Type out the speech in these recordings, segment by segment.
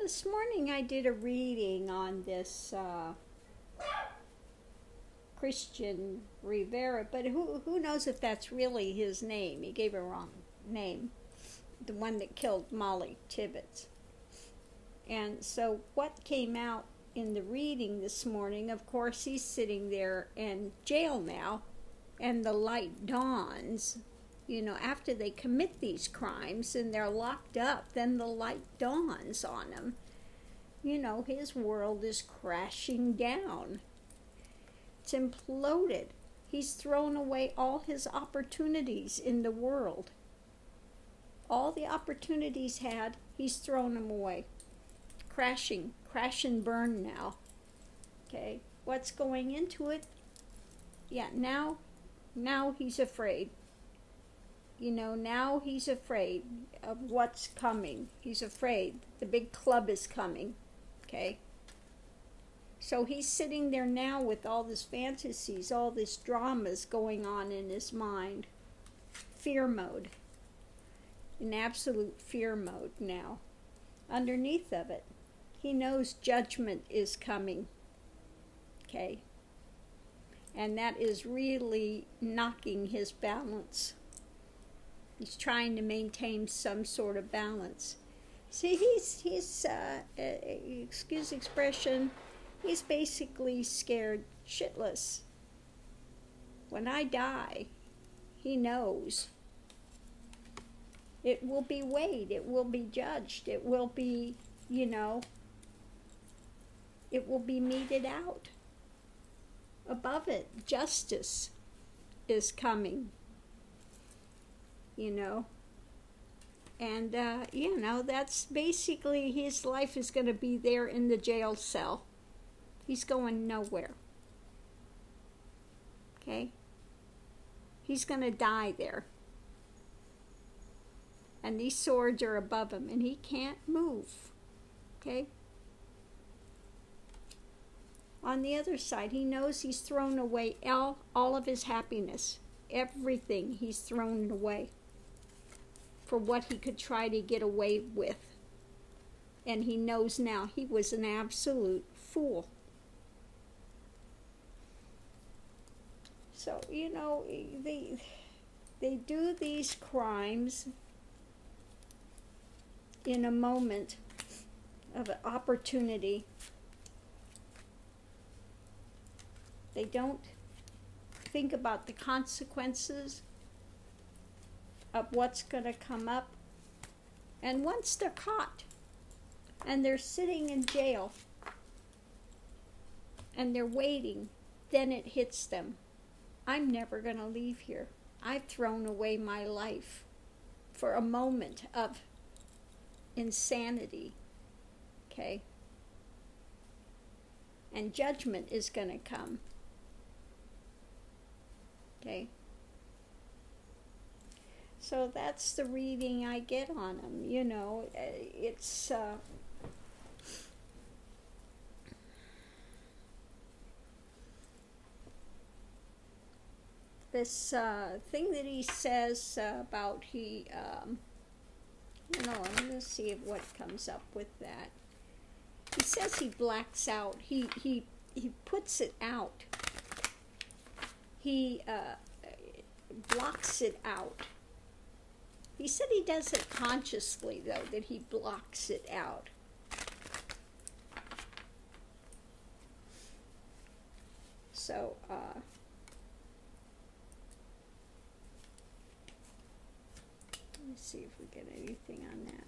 this morning I did a reading on this Christian Rivera, but who knows if that's really his name. He gave a wrong name, the one that killed Moliie Tibbets. And so what came out in the reading this morning, of course, he's sitting there in jail now, and the light dawns. You know, after they commit these crimes and they're locked up, then the light dawns on him. You know, his world is crashing down. It's imploded. He's thrown away all his opportunities in the world. All the opportunities had, he's thrown them away. Crash and burn now. Okay, what's going into it? Yeah, now he's afraid. You know, now he's afraid of what's coming. He's afraid. The big club is coming. Okay? So he's sitting there now with all these fantasies, all these dramas going on in his mind. Fear mode. In absolute fear mode now. Underneath of it, he knows judgment is coming. Okay? And that is really knocking his balance. He's trying to maintain some sort of balance. See, he's excuse the expression, he's basically scared shitless. When I die, he knows. It will be weighed, it will be judged, it will be, you know, it will be meted out. Above it, justice is coming. You know, and you know, that's basically his life is going to be there in the jail cell. He's going nowhere. Okay? He's going to die there. And these swords are above him, and he can't move. Okay? On the other side, he knows he's thrown away all of his happiness. Everything he's thrown away for what he could try to get away with. And he knows now he was an absolute fool. So, you know, they do these crimes in a moment of an opportunity. They don't think about the consequences of what's going to come up. And once they're caught and they're sitting in jail and they're waiting, then it hits them. I'm never going to leave here. I've thrown away my life for a moment of insanity. Okay? And judgment is going to come. Okay? So that's the reading I get on him. You know, it's this thing that he says about you know, I'm going to see what comes up with that. He says he blacks out. He puts it out. He blocks it out. He said he does it consciously, though, that he blocks it out. So, let's see if we get anything on that.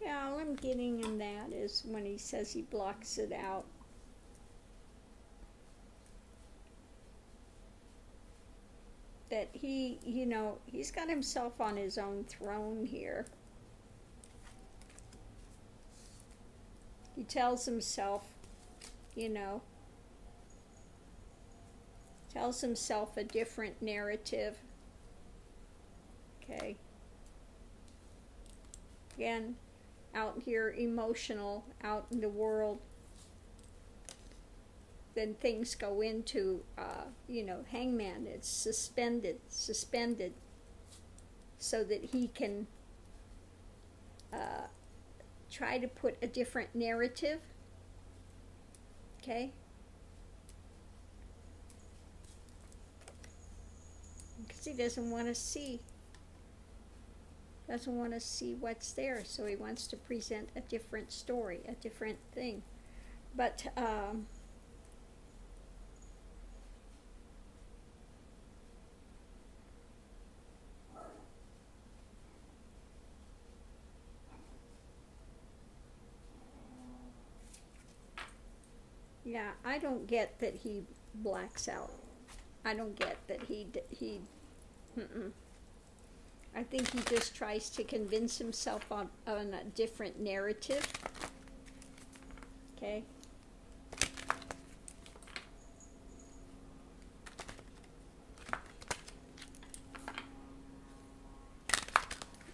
Yeah, all I'm getting in that is when he says he blocks it out. That he, you know, he's got himself on his own throne here. He tells himself, you know, tells himself a different narrative. Okay. Again, out here emotional, out in the world. Then things go into, hangman. It's suspended, so that he can try to put a different narrative. Okay? Because he doesn't want to see. Doesn't want to see what's there, so he wants to present a different story, a different thing. But yeah, I don't get that he blacks out. I don't get that he I think he just tries to convince himself on a different narrative. Okay?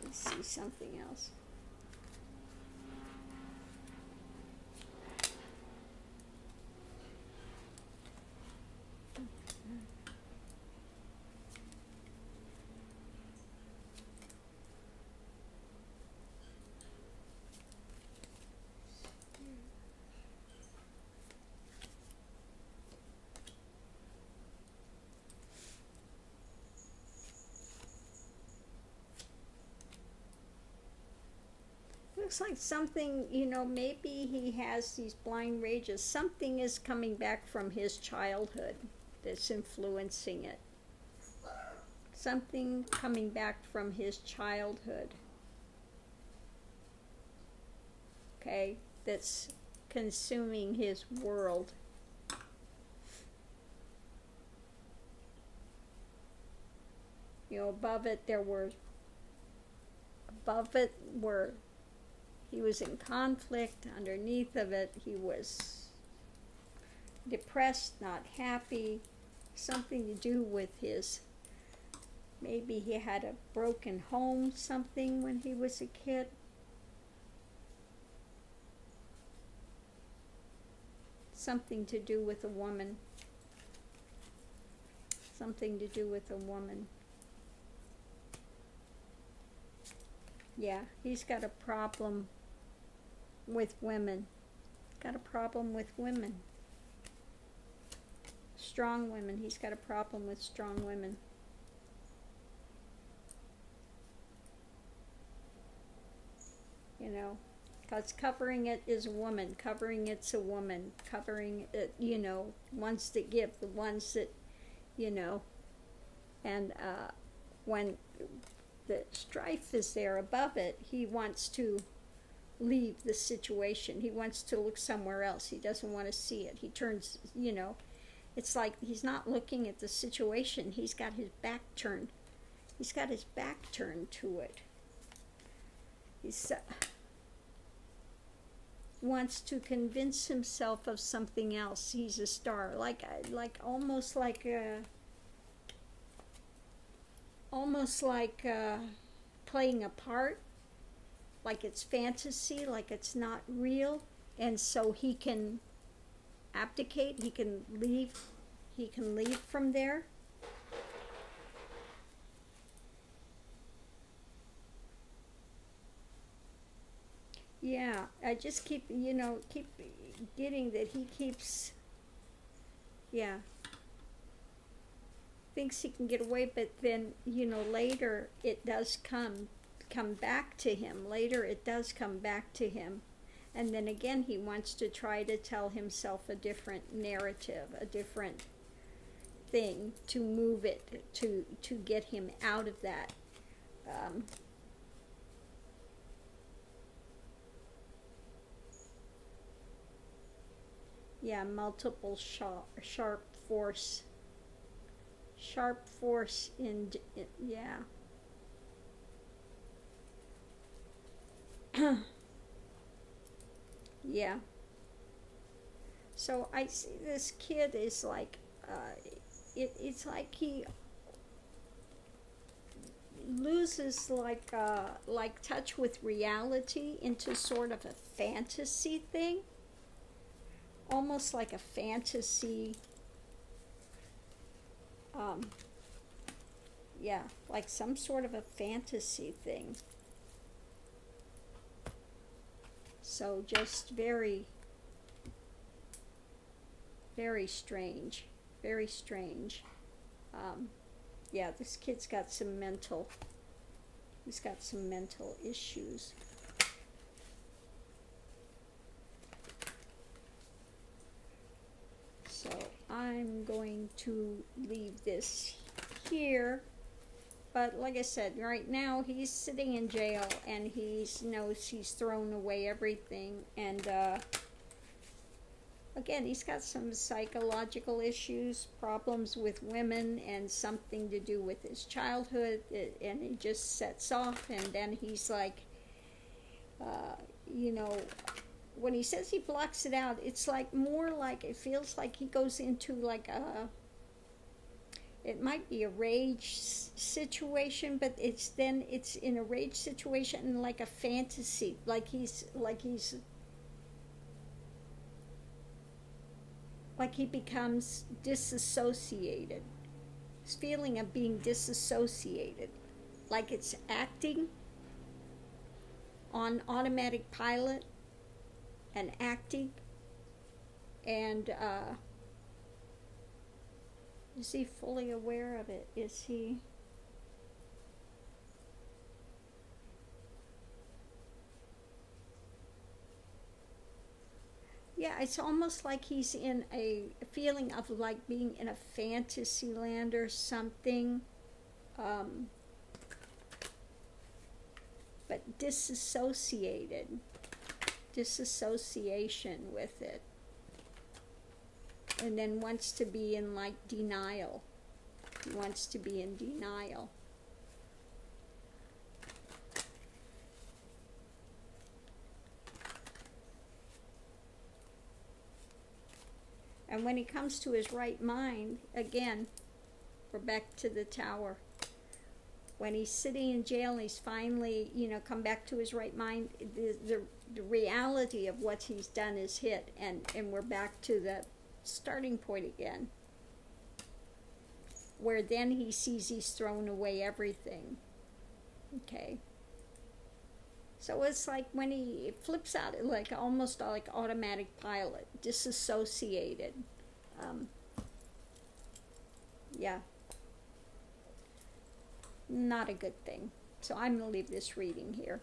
Let's see something else. Looks like something, maybe he has these blind rages. Something is coming back from his childhood that's influencing it. Something coming back from his childhood. Okay, that's consuming his world. Above it were he was in conflict. Underneath of it, he was depressed, not happy. Something to do with maybe he had a broken home, something when he was a kid. Something to do with a woman. Something to do with a woman. Yeah, he's got a problem with women. Got a problem with women. Strong women. He's got a problem with strong women. Because covering it is a woman. Covering it's a woman. Covering it, ones that give, the ones that, and when the strife is there above it, he wants to leave the situation. He wants to look somewhere else. He doesn't want to see it. He turns, it's like he's not looking at the situation. He's got his back turned. He's got his back turned to it. He's wants to convince himself of something else. He's a star, almost like playing a part, like it's fantasy, like it's not real, and so he can abdicate. He can leave from there. Yeah, I just keep getting that he keeps, thinks he can get away, but then, later it does come back to him. Later it does come back to him. And then again, he wants to try to tell himself a different narrative, a different thing to move it, to get him out of that. Yeah, multiple sharp force in yeah. Yeah. So I see this kid is like, it's like loses like touch with reality into sort of a fantasy thing, almost like a fantasy. Yeah, like some sort of a fantasy thing. So just very, very strange, very strange. Yeah, this kid's got some mental, he's got some mental issues. So I'm going to leave this here. But like I said, right now he's sitting in jail and he knows he's thrown away everything. And again, he's got some psychological issues, problems with women, and something to do with his childhood. And it just sets off. And then he's like, you know, when he says he blocks it out, it's like more like, it feels like he goes into like a, it might be a rage situation, but it's in a rage situation and like a fantasy, like he becomes disassociated. This feeling of being disassociated, like it's acting on automatic pilot and acting, and is he fully aware of it? Is he? Yeah, it's almost like he's in a feeling of like being in a fantasy land or something, but disassociation with it. And then wants to be in like denial. He wants to be in denial. And when he comes to his right mind, again, we're back to the Tower. When he's sitting in jail and he's finally, you know, come back to his right mind, the reality of what he's done is hit, and we're back to the starting point again, where then he sees he's thrown away everything. Okay, so it's like when he flips out, like almost like automatic pilot, disassociated. Yeah, not a good thing. So I'm going to leave this reading here.